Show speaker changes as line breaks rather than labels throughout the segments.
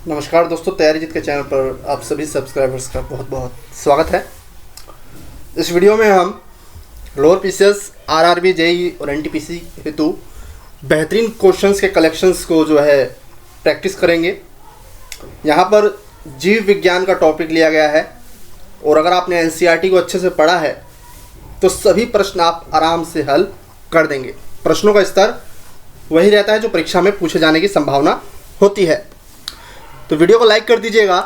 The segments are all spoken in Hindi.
नमस्कार दोस्तों, तैयारी जीत के चैनल पर आप सभी सब्सक्राइबर्स का बहुत बहुत स्वागत है। इस वीडियो में हम लोअर पीसीएस, आरआरबी, जेईई और एनटीपीसी हेतु बेहतरीन क्वेश्चंस के कलेक्शंस को जो है प्रैक्टिस करेंगे। यहाँ पर जीव विज्ञान का टॉपिक लिया गया है और अगर आपने एनसीईआरटी को अच्छे से पढ़ा है तो सभी प्रश्न आप आराम से हल कर देंगे। प्रश्नों का स्तर वही रहता है जो परीक्षा में पूछे जाने की संभावना होती है। तो वीडियो को लाइक कर दीजिएगा,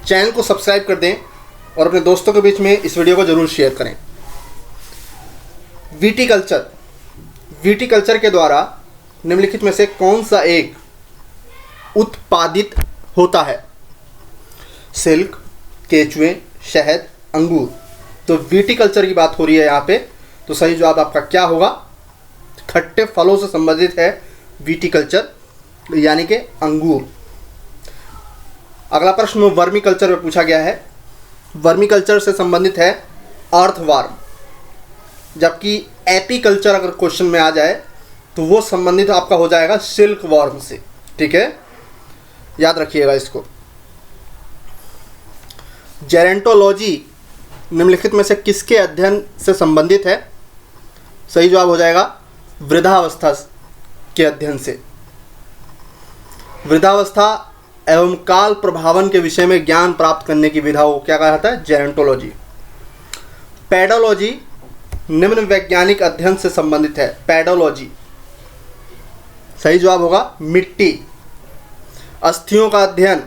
चैनल को सब्सक्राइब कर दें और अपने दोस्तों के बीच में इस वीडियो को ज़रूर शेयर करें। विटीकल्चर के द्वारा निम्नलिखित में से कौन सा एक उत्पादित होता है? सिल्क, केचुए, शहद, अंगूर। तो विटीकल्चर की बात हो रही है यहाँ पे, तो सही जवाब आपका क्या होगा? खट्टे फलों से संबंधित है विटीकल्चर, यानी कि अंगूर। अगला प्रश्न वर्मी कल्चर में पूछा गया है। वर्मी कल्चर से संबंधित है अर्थवार्म, जबकि एपीकल्चर अगर क्वेश्चन में आ जाए तो वो संबंधित आपका हो जाएगा सिल्क वॉर्म से। ठीक है, याद रखिएगा इसको। जेरेंटोलॉजी निम्नलिखित में से किसके अध्ययन से संबंधित है? सही जवाब हो जाएगा वृद्धावस्था के अध्ययन से। वृद्धावस्था एवं काल प्रभावन के विषय में ज्ञान प्राप्त करने की विधा को क्या कहा जाता है? जेरेंटोलॉजी। पेडोलॉजी निम्न वैज्ञानिक अध्ययन से संबंधित है। पेडोलॉजी सही जवाब होगा मिट्टी। अस्थियों का अध्ययन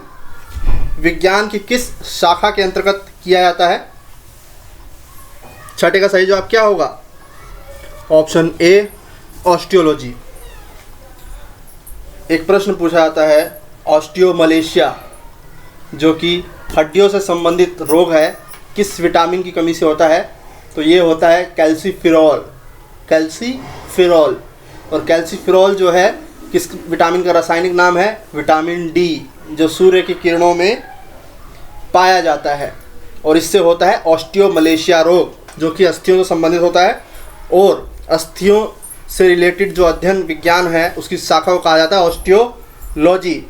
विज्ञान की किस शाखा के अंतर्गत किया जाता है? छठे का सही जवाब क्या होगा? Option A osteology. एक प्रश्न पूछा जाता है ऑस्टियोमलेशिया, जो कि हड्डियों से संबंधित रोग है, किस विटामिन की कमी से होता है? तो ये होता है कैल्सीफिरॉल। और कैल्सीफिरॉल जो है किस विटामिन का रासायनिक नाम है? विटामिन डी, जो सूर्य की किरणों में पाया जाता है और इससे होता है ऑस्टियोमलेशिया रोग, जो कि अस्थियों से संबंधित होता है। और अस्थियों से रिलेटेड जो अध्ययन विज्ञान है उसकी शाखा को कहा जाता है ऑस्टियोलॉजी।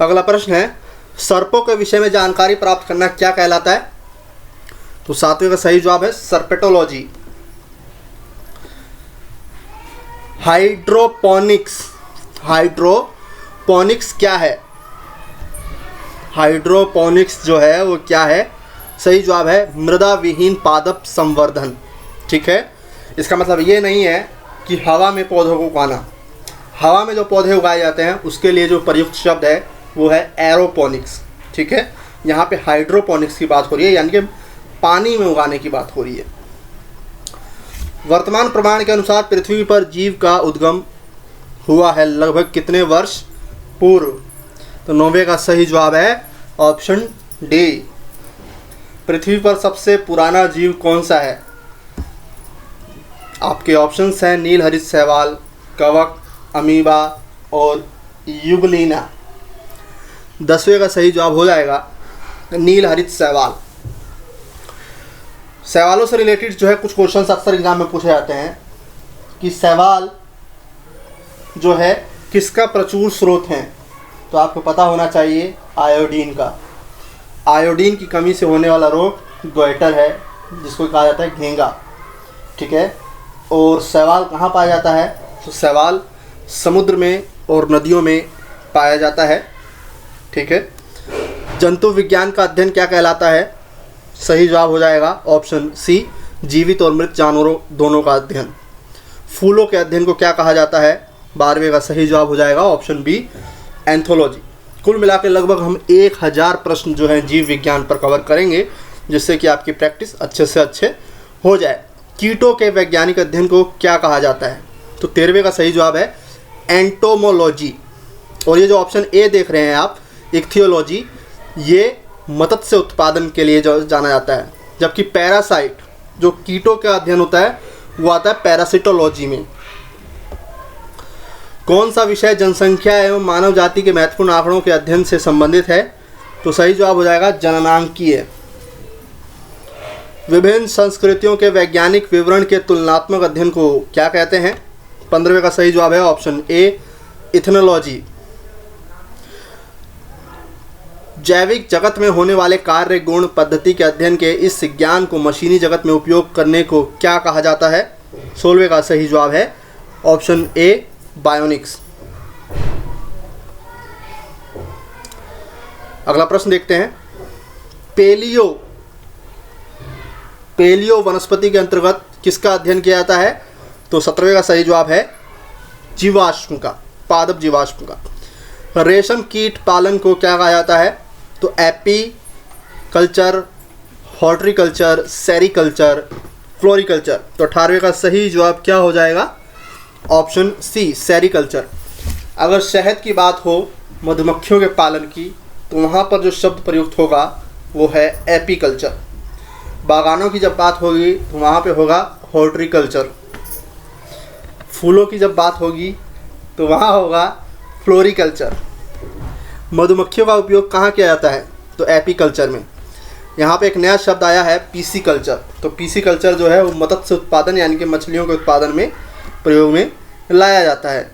अगला प्रश्न है सर्पों के विषय में जानकारी प्राप्त करना क्या कहलाता है? तो सातवें का सही जवाब है सर्पेटोलॉजी। हाइड्रोपोनिक्स क्या है? हाइड्रोपोनिक्स जो है वो क्या है? सही जवाब है मृदा विहीन पादप संवर्धन। ठीक है, इसका मतलब ये नहीं है कि हवा में पौधों को उगाना। हवा में जो पौधे उगाए जाते हैं उसके लिए जो प्रयुक्त शब्द है वो है एरोपोनिक्स। ठीक है, यहाँ पे हाइड्रोपोनिक्स की बात हो रही है, यानी कि पानी में उगाने की बात हो रही है। वर्तमान प्रमाण के अनुसार पृथ्वी पर जीव का उद्गम हुआ है लगभग कितने वर्ष पूर्व? तो 9वें का सही जवाब है ऑप्शन डी। पृथ्वी पर सबसे पुराना जीव कौन सा है? आपके ऑप्शंस हैं नील हरित शैवाल, कवक, अमीबा और युगलीना। 10वें का सही जवाब हो जाएगा नील हरित शैवाल। शैवालों से रिलेटेड जो है कुछ क्वेश्चंस अक्सर एग्जाम में पूछे जाते हैं कि शैवाल जो है किसका प्रचुर स्रोत है? तो आपको पता होना चाहिए आयोडीन का। आयोडीन की कमी से होने वाला रोग गोइटर है, जिसको कहा जाता है घेंगा। ठीक है, और शैवाल कहाँ पाया जाता है? तो शैवाल समुद्र में और नदियों में पाया जाता है। ठीक है, जंतु विज्ञान का अध्ययन क्या कहलाता है? सही जवाब हो जाएगा ऑप्शन सी जीवित और मृत जानवरों दोनों का अध्ययन। फूलों के अध्ययन को क्या कहा जाता है? 12वें का सही जवाब हो जाएगा ऑप्शन बी एंथोलॉजी। कुल मिलाकर लगभग हम 1000 प्रश्न जो हैं जीव विज्ञान पर कवर करेंगे, जिससे कि आपकी प्रैक्टिस अच्छे से अच्छे हो जाए। कीटों के वैज्ञानिक अध्ययन को क्या कहा जाता है? तो 13वें का सही जवाब है एंटोमोलॉजी। और ये जो ऑप्शन ए देख रहे हैं आप इक्थियोलॉजी, ये मत्स्य उत्पादन के लिए जो जाना जाता है, जबकि पैरासाइट जो कीटों का अध्ययन होता है वो आता है पैरासिटोलॉजी में। कौन सा विषय जनसंख्या एवं मानव जाति के महत्वपूर्ण आंकड़ों के अध्ययन से संबंधित है? तो सही जवाब हो जाएगा जननांकीय। विभिन्न संस्कृतियों के वैज्ञानिक विवरण के तुलनात्मक अध्ययन को क्या कहते हैं? 15वें का सही जवाब है ऑप्शन ए इथेनोलॉजी। जैविक जगत में होने वाले कार्य गुण पद्धति के अध्ययन के इस ज्ञान को मशीनी जगत में उपयोग करने को क्या कहा जाता है? 16वें का सही जवाब है ऑप्शन ए बायोनिक्स। अगला प्रश्न देखते हैं। पेलियो वनस्पति के अंतर्गत किसका अध्ययन किया जाता है? तो 17वें का सही जवाब है जीवाश्म का, पादप जीवाश्म का। रेशम कीट पालन को क्या कहा जाता है? तो apiculture, horticulture, sericulture, floriculture. तो 18वें का सही जवाब क्या हो जाएगा? Option C sericulture. अगर शहद की बात हो, मधुमक्खियों के पालन की, तो वहाँ पर जो शब्द प्रयुक्त होगा वो है एपीकल्चर। बागानों की जब बात होगी तो वहाँ पे होगा हॉर्टिकल्चर। फूलों की जब बात होगी तो वहाँ होगा फ्लोरिकल्चर। मधुमक्खियों का उपयोग कहाँ किया जाता है? तो एपीकल्चर में। यहाँ पे एक नया शब्द आया है पीसी कल्चर। तो पीसी कल्चर जो है वो मत्स्य उत्पादन यानी कि मछलियों के उत्पादन में प्रयोग में लाया जाता है।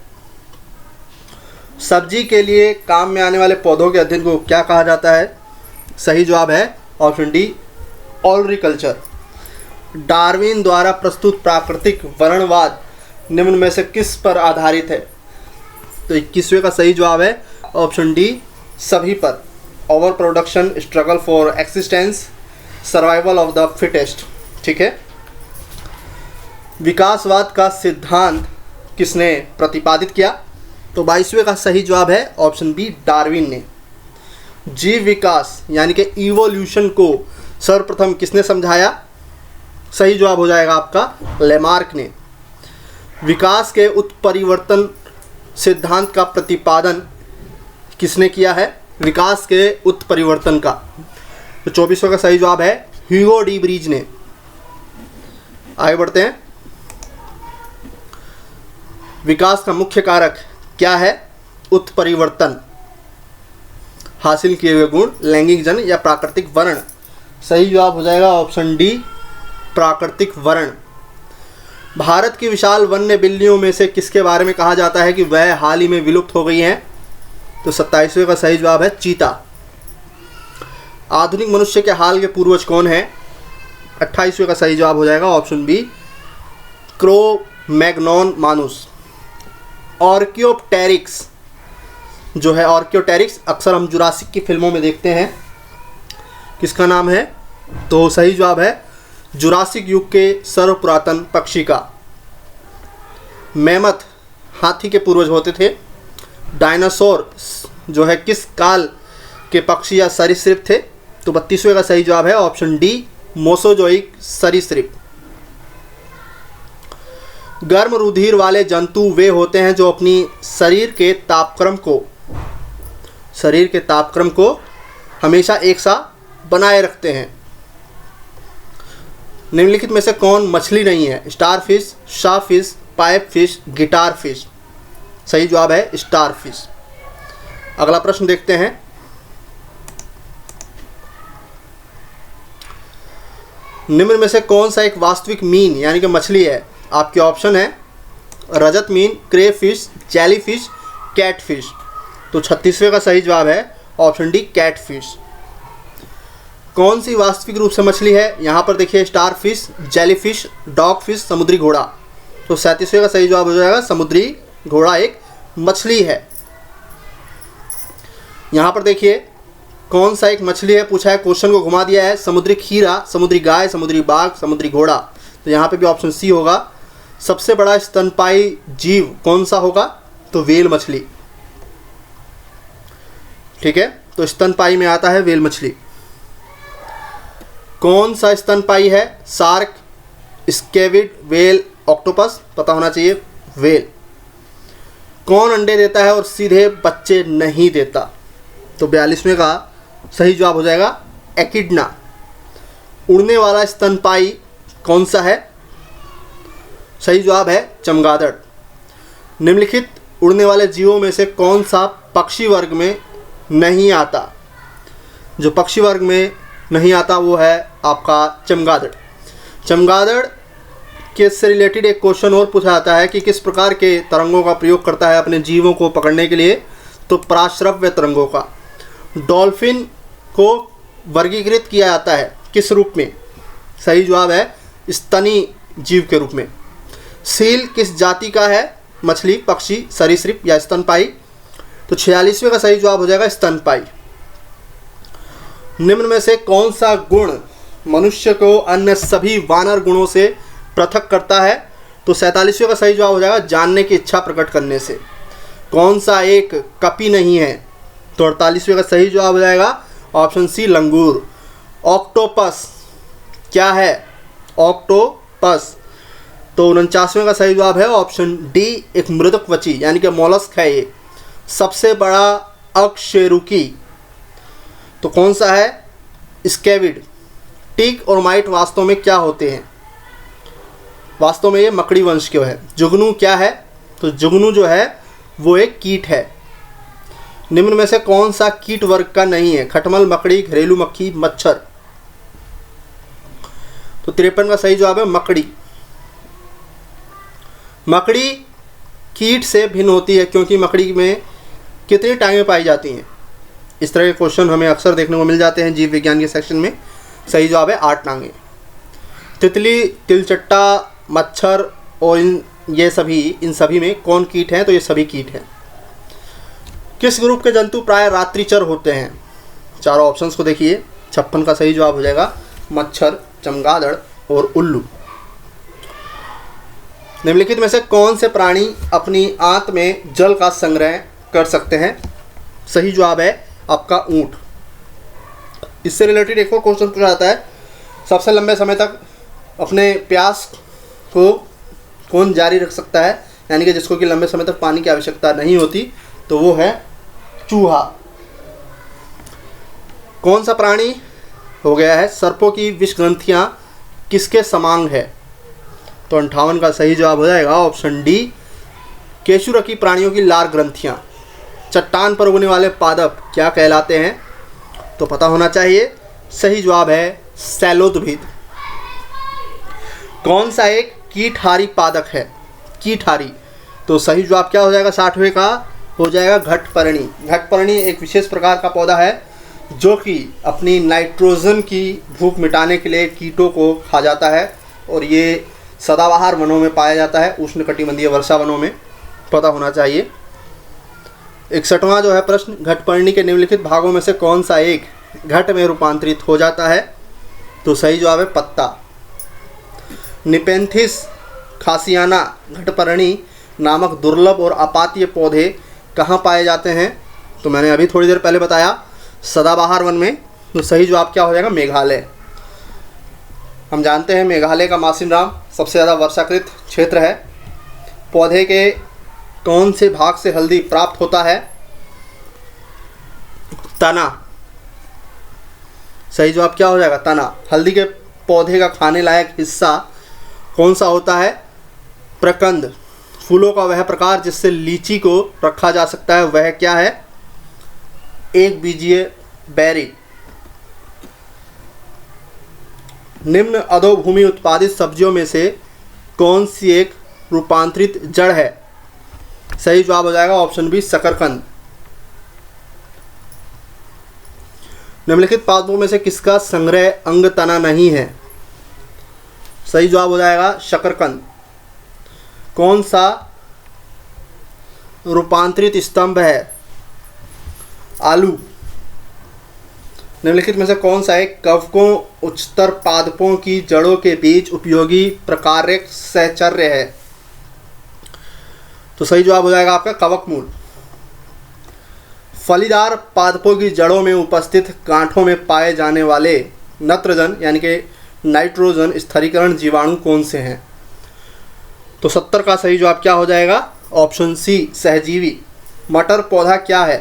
सब्जी के लिए काम में आने वाले पौधों के अध्ययन को क्या कहा जाता है? सही जवाब है ऑप्शन डी ऑलरिकल्चर। डार्विन द्वारा प्रस्तुत प्राकृतिक वर्णवाद निम्न में से किस पर आधारित है? तो 21वें का सही जवाब है ऑप्शन डी सभी पर। Over production, struggle for existence, survival of the fittest. ठीक है। विकासवाद का सिद्धांत किसने प्रतिपादित किया? तो 22वें का सही जवाब है ऑप्शन बी डार्विन ने। जीव विकास यानी कि इवोल्यूशन को सर्वप्रथम किसने समझाया? सही जवाब हो जाएगा आपका लेमार्क ने। विकास के उत्परिवर्तन सिद्धांत का प्रतिपादन किसने किया है? विकास के उत्परिवर्तन का। तो 24वें का सही जवाब है ह्यूगो डी ब्रीज ने। आगे बढ़ते हैं। विकास का मुख्य कारक क्या है? उत्परिवर्तन, हासिल किए हुए गुण, लैंगिक जन या प्राकृतिक वर्ण। सही जवाब हो जाएगा ऑप्शन डी प्राकृतिक वर्ण। भारत की विशाल वन्य बिल्लियों में से किसके बारे में कहा जाता है कि वह हाल ही में विलुप्त हो गई हैं? तो 27वें का सही जवाब है चीता। आधुनिक मनुष्य के हाल के पूर्वज कौन है? 28वें का सही जवाब हो जाएगा ऑप्शन बी क्रो मैग्नोन मानुस। ऑर्कियोप्टेरिक्स जो है, ऑर्कियोप्टेरिक्स अक्सर हम जुरासिक की फिल्मों में देखते हैं। किसका नाम है? तो सही जवाब है जुरासिक युग के सर्वपुरातन पक्षी का। मैमथ हाथी के पूर्वज होते थे। डायनासोर जो है किस काल के पक्षी या सरीसृप थे? तो 32वें का सही जवाब है ऑप्शन डी मोसोजोइक सरीसृप। गर्म रुधिर वाले जंतु वे होते हैं जो अपनी शरीर के तापक्रम को हमेशा एक सा बनाए रखते हैं। निम्नलिखित में से कौन मछली नहीं है? Starfish, shark fish, pipefish, guitar fish. सही जवाब है स्टारफिश। अगला प्रश्न देखते हैं। निम्न में से कौन सा एक वास्तविक मीन यानी कि मछली है? आपके ऑप्शन है रजत मीन, क्रेफिश, जेलीफिश, कैटफिश। तो 36वें का सही जवाब है ऑप्शन डी कैटफिश। कौन सी वास्तविक रूप से मछली है? यहाँ पर देखिए स्टारफिश, जेलीफिश, डॉगफिश, समुद्री घोड़ा। तो 37वें का सही जवाब हो जाएगा समुद्री घोड़ा एक मछली है। यहाँ पर देखिए कौन सा एक मछली है पूछा है, क्वेश्चन को घुमा दिया है। समुद्री खीरा, समुद्री गाय, समुद्री बाघ, समुद्री घोड़ा। तो यहाँ पे भी ऑप्शन सी होगा। सबसे बड़ा स्तनपायी जीव कौन सा होगा? तो व्हेल मछली। ठीक है, तो स्तनपायी में आता है व्हेल मछली। कौन सा स्तनपायी है? Shark, squid, whale, octopus. पता होना चाहिए व्हेल। कौन अंडे देता है और सीधे बच्चे नहीं देता? तो 42वें का सही जवाब हो जाएगा एकिडना। उड़ने वाला स्तनपायी कौन सा है? सही जवाब है चमगादड़। निम्नलिखित उड़ने वाले जीवों में से कौन सा पक्षी वर्ग में नहीं आता? जो पक्षी वर्ग में नहीं आता वो है आपका चमगादड़। चमगादड़ कि इससे रिलेटेड एक क्वेश्चन और पूछा जाता है कि किस प्रकार के तरंगों का प्रयोग करता है अपने जीवों को पकड़ने के लिए, तो पराश्रव्य तरंगों का। डॉल्फिन को वर्गीकृत किया जाता है किस रूप में? सही जवाब है स्तनी जीव के रूप में। सील किस जाति का है? मछली, पक्षी, सरीसृप या स्तनपाई? तो 46वें का सही जवाब हो जाएगा स्तनपाई। निम्न में से कौन सा गुण मनुष्य को अन्य सभी वानर गुणों से पृथक करता है? तो 47वें का सही जवाब हो जाएगा जानने की इच्छा प्रकट करने से। कौन सा एक कपी नहीं है? तो 48वें का सही जवाब हो जाएगा ऑप्शन सी लंगूर। ऑक्टोपस क्या है? ऑक्टोपस। तो 49वें का सही जवाब है ऑप्शन डी एक मृदुकवची यानी कि मोलस्क है ये। सबसे बड़ा अकशेरुकी तो कौन सा है? स्केविड। टिक और माइट वास्तव में क्या होते हैं? वास्तव में ये मकड़ी वंश के है। जुगनू क्या है? तो जुगनू जो है वो एक कीट है। निम्न में से कौन सा कीट वर्ग का नहीं है? खटमल, मकड़ी, घरेलू मक्खी, मच्छर। तो 53 का सही जवाब है मकड़ी। मकड़ी कीट से भिन्न होती है क्योंकि मकड़ी में कितनी टांगें पाई जाती हैं? इस तरह के क्वेश्चन हमें अक्सर देखने को मिल जाते हैं जीव विज्ञान के सेक्शन में। सही जवाब है 8 टांगें। तितली, तिलचट्टा, मच्छर और इन सभी में कौन कीट हैं? तो ये सभी कीट हैं। किस ग्रुप के जंतु प्राय रात्रिचर होते हैं? चारों ऑप्शंस को देखिए। 56 का सही जवाब हो जाएगा मच्छर, चमगादड़ और उल्लू। निम्नलिखित में से कौन से प्राणी अपनी आंत में जल का संग्रह कर सकते हैं? सही जवाब है आपका ऊंट। इससे रिलेटेड एक और क्वेश्चन पूछा जाता है, सबसे लंबे समय तक अपने प्यास को कौन जारी रख सकता है, यानी कि जिसको कि लंबे समय तक पानी की आवश्यकता नहीं होती, तो वो है चूहा। कौन सा प्राणी हो गया है सर्पों की विष ग्रंथियां किसके समान है? तो 58 का सही जवाब हो जाएगा ऑप्शन डी केशुरकी प्राणियों की लार ग्रंथियां। चट्टान पर उगने वाले पादप क्या कहलाते हैं? तो पता होना चाहिए। सही जवाब है सैलोद्भिद। कौन सा एक कीटहारी पादप है? कीटहारी। तो सही जवाब क्या हो जाएगा? 60वें का हो जाएगा घटपर्णी। घटपर्णी एक विशेष प्रकार का पौधा है जो कि अपनी नाइट्रोजन की भूख मिटाने के लिए कीटों को खा जाता है और ये सदाबहार वनों में पाया जाता है, उष्णकटिबंधीय वर्षा वनों में। पता होना चाहिए। 61वां जो है प्रश्न, घटपर्णी के निम्नलिखित भागों में से कौन सा एक घट में रूपांतरित हो जाता है? तो सही जवाब है पत्ता। निपेंथिस खासियाना घटपर्णी नामक दुर्लभ और अपातीय पौधे कहाँ पाए जाते हैं? तो मैंने अभी थोड़ी देर पहले बताया सदाबहार वन में। तो सही जवाब क्या हो जाएगा? मेघालय। हम जानते हैं मेघालय का मासिनराम सबसे ज़्यादा वर्षाकृत क्षेत्र है। पौधे के कौन से भाग से हल्दी प्राप्त होता है? तना। सही जवाब क्या हो जाएगा? तना। हल्दी के पौधे का खाने लायक हिस्सा कौन सा होता है? प्रकंद। फूलों का वह प्रकार जिससे लीची को रखा जा सकता है वह क्या है? एक बीजीय बेरी। निम्न अधोभूमि उत्पादित सब्जियों में से कौन सी एक रूपांतरित जड़ है? सही जवाब हो जाएगा ऑप्शन बी शकरकंद। निम्नलिखित पादपों में से किसका संग्रह अंग तना नहीं है? सही जवाब हो जाएगा शकरकंद। कौन सा रूपांतरित स्तंभ है? आलू। निम्नलिखित में से कौन सा एक कवकों उच्चतर पादपों की जड़ों के बीच उपयोगी प्रकार्यक सहचर्य है? तो सही जवाब हो जाएगा आपका कवक मूल। फलीदार पादपों की जड़ों में उपस्थित गांठों में पाए जाने वाले नत्रजन यानी कि नाइट्रोजन स्थिरीकरण जीवाणु कौन से हैं? तो 70 का सही जवाब क्या हो जाएगा? ऑप्शन सी सहजीवी। मटर पौधा क्या है?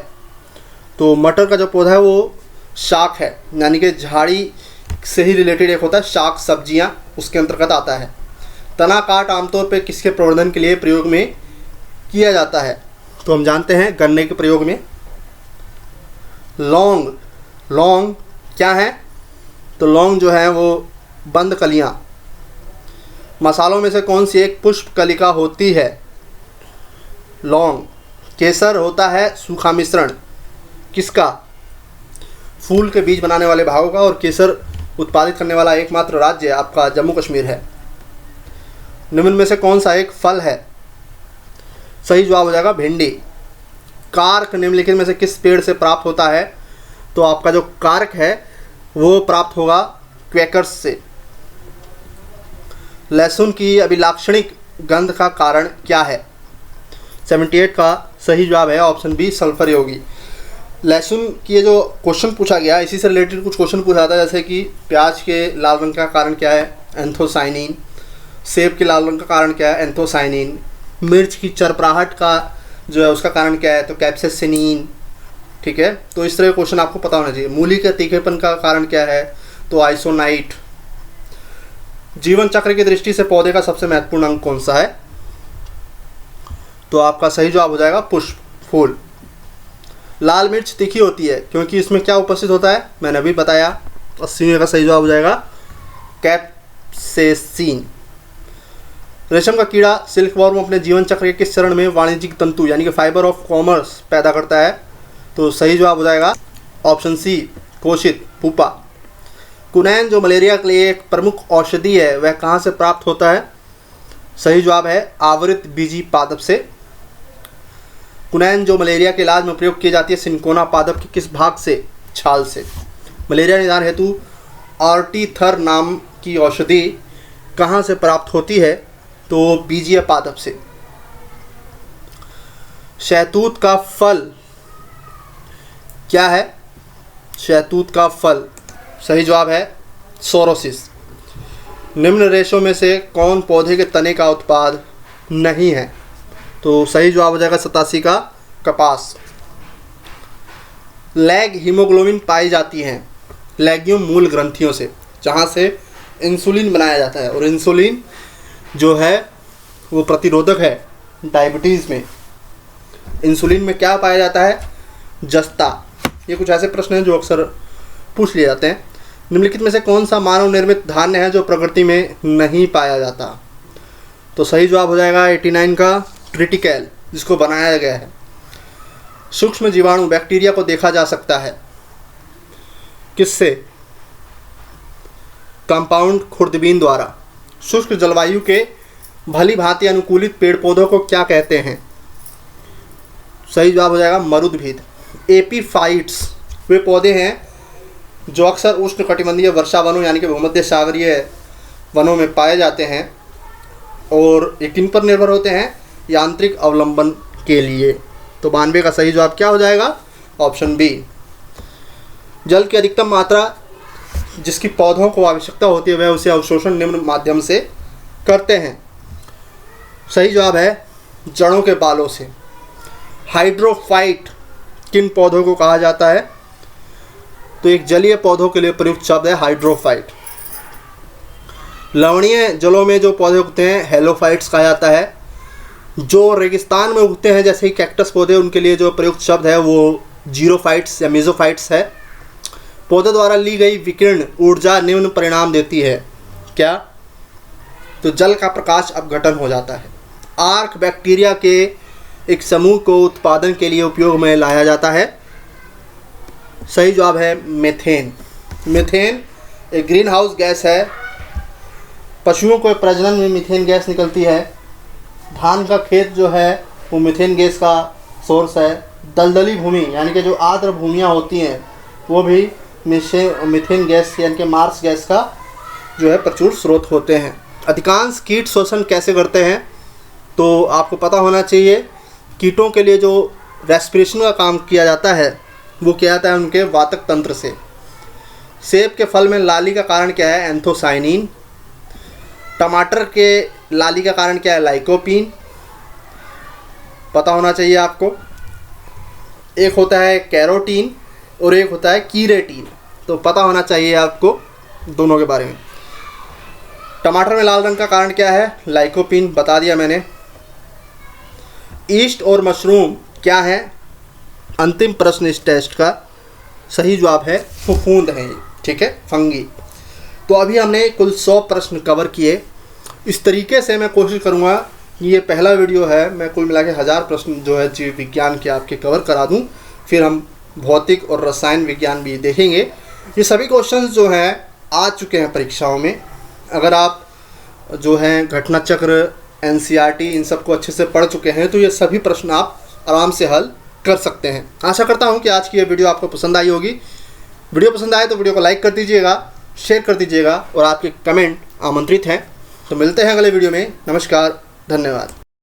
तो मटर का जो पौधा है वो शाक है, यानी कि झाड़ी से ही रिलेटेड एक होता है शाक, सब्जियां उसके अंतर्गत आता है। तना काट आमतौर पर किसके प्रवर्धन के लिए प्रयोग में किया जाता है? तो हम जानते हैं गन्ने के प्रयोग में। लौंग। लौंग क्या है? तो लौंग जो है वो बंद कलियां। मसालों में से कौन सी एक पुष्प कलिका होती है? लौंग। केसर होता है सूखा मिश्रण किसका? फूल के बीज बनाने वाले भागों का। और केसर उत्पादित करने वाला एकमात्र राज्य आपका जम्मू कश्मीर है। निम्न में से कौन सा एक फल है? सही जवाब हो जाएगा भिंडी। कार्क निम्नलिखित में से किस पेड़ से प्राप्त होता है? तो आपका जो कार्क है वो प्राप्त होगा क्वेकर्स से। लहसुन की अभिलाक्षणिक गंध का कारण क्या है? 78 का सही जवाब है ऑप्शन बी सल्फर योगी। लहसुन की ये जो क्वेश्चन पूछा गया इसी से रिलेटेड कुछ क्वेश्चन पूछा था, जैसे कि प्याज के लाल रंग का कारण क्या है? एंथोसाइनिन। सेब के लाल रंग का कारण क्या है? एंथोसाइनिन। मिर्च की चरपराहट का जो है उसका कारण क्या है? तो कैप्सेसिनिन। ठीक है, तो इस तरह के क्वेश्चन आपको पता होना चाहिए। मूली के तीखेपन का कारण क्या है? तो आइसोनाइट। जीवन चक्र की दृष्टि से पौधे का सबसे महत्वपूर्ण अंग कौन सा है? तो आपका सही जवाब हो जाएगा पुष्प, फूल। लाल मिर्च तीखी होती है क्योंकि इसमें क्या उपस्थित होता है? मैंने अभी बताया। 80 का सही जवाब हो जाएगा कैप्सेसिन। रेशम का कीड़ा सिल्क वॉर्म अपने जीवन चक्र के किस चरण में वाणिज्यिक तंतु यानी कि फाइबर ऑफ कॉमर्स पैदा करता है? तो सही जवाब हो जाएगा ऑप्शन सी कोशित, पुपा। कुनैन जो मलेरिया के लिए एक प्रमुख औषधि है वह कहाँ से प्राप्त होता है? सही जवाब है आवृत बीजी पादप से। कुनैन जो मलेरिया के इलाज में प्रयोग की जाती है सिंकोना पादप के किस भाग से? छाल से। मलेरिया निदान हेतु आर्टीथर नाम की औषधि कहाँ से प्राप्त होती है? तो बीजीय पादप से। शहतूत का फल क्या है? शहतूत का फल सही जवाब है सोरोसिस। निम्न रेशों में से कौन पौधे के तने का उत्पाद नहीं है? तो सही जवाब हो जाएगा 87 का कपास। लैग हीमोग्लोबिन पाई जाती है लैग्यूम मूल ग्रंथियों से, जहाँ से इंसुलिन बनाया जाता है। और इंसुलिन जो है वो प्रतिरोधक है डायबिटीज़ में। इंसुलिन में क्या पाया जाता है? जस्ता। ये कुछ ऐसे प्रश्न हैं जो अक्सर पूछ लिए जाते हैं। निम्नलिखित में से कौन सा मानव निर्मित धान्य है जो प्रकृति में नहीं पाया जाता? तो सही जवाब हो जाएगा 89 का ट्रिटिकल, जिसको बनाया गया है। सूक्ष्म जीवाणु बैक्टीरिया को देखा जा सकता है किससे? कंपाउंड खुर्दबीन द्वारा। शुष्क जलवायु के भली भांति अनुकूलित पेड़ पौधों को क्या कहते हैं? सही जवाब हो जाएगा मरुद्भिद। एपीफाइट्स वे पौधे हैं जो अक्सर उष्णकटिबंधीय वर्षा वनों यानी कि भूमध्य सागरीय वनों में पाए जाते हैं। और ये किन पर निर्भर होते हैं? यांत्रिक अवलंबन के लिए। तो 92 का सही जवाब क्या हो जाएगा? Option B. जल की अधिकतम मात्रा जिसकी पौधों को आवश्यकता होती है वह उसे अवशोषण निम्न माध्यम से करते हैं। सही जवाब है जड़ों के बालों से। हाइड्रोफाइट किन पौधों को कहा जाता है? तो एक जलीय पौधों के लिए प्रयुक्त शब्द है हाइड्रोफाइट। लवणीय जलों में जो पौधे उगते हैं हेलोफाइट्स कहा जाता है। जो रेगिस्तान में उगते हैं जैसे कैक्टस पौधे उनके लिए जो प्रयुक्त शब्द है वो जीरोफाइट्स या मेसोफाइट्स है। पौधे द्वारा ली गई विकिरण ऊर्जा निम्न परिणाम देती है क्या? तो जल का प्रकाश अपघटन हो जाता है। आर्क बैक्टीरिया के एक समूह को उत्पादन के लिए उपयोग में लाया जाता है। सही जवाब है मीथेन। मीथेन एक ग्रीन हाउस गैस है। पशुओं को प्रजनन में मीथेन गैस निकलती है। धान का खेत जो है वो मीथेन गैस का सोर्स है। दलदली भूमि यानी कि जो आर्द्र भूमियाँ होती हैं वो भी मीथेन गैस यानी कि मार्स गैस का जो है प्रचुर स्रोत होते हैं। अधिकांश कीट शोषण कैसे करते हैं? तो आपको पता होना चाहिए कीटों के लिए जो रेस्पिरेशन का काम किया जाता है वो किया जाता है उनके वातक तंत्र से। सेब के फल में लाली का कारण क्या है? एंथोसाइनिन। टमाटर के लाली का कारण क्या है? लाइकोपीन। पता होना चाहिए आपको। एक होता है कैरोटीन और एक होता है कीरेटीन। तो पता होना चाहिए आपको दोनों के बारे में। टमाटर में लाल रंग का कारण क्या है? लाइकोपीन, बता दिया मैंने। ईस्ट और मशरूम क्या है? अंतिम प्रश्न इस टेस्ट का। सही जवाब है फफूंद है ये, ठीक है, फंगी। तो अभी हमने कुल 100 प्रश्न कवर किए। इस तरीके से मैं कोशिश करूँगा कि ये पहला वीडियो है, मैं कुल मिला के 1000 प्रश्न जो है जीव विज्ञान के आपके कवर करा दूँ। फिर हम भौतिक और रसायन विज्ञान भी देखेंगे। ये सभी क्वेश्चंस जो हैं आ चुके हैं परीक्षाओं में। अगर आप जो हैं घटना चक्र, एनसीईआरटी इन सबको अच्छे से पढ़ चुके हैं तो ये सभी प्रश्न आप आराम से हल कर सकते हैं। आशा करता हूँ कि आज की ये वीडियो आपको पसंद आई होगी। वीडियो पसंद आए तो वीडियो को लाइक कर दीजिएगा, शेयर कर दीजिएगा और आपके कमेंट आमंत्रित हैं। तो मिलते हैं अगले वीडियो में। नमस्कार, धन्यवाद।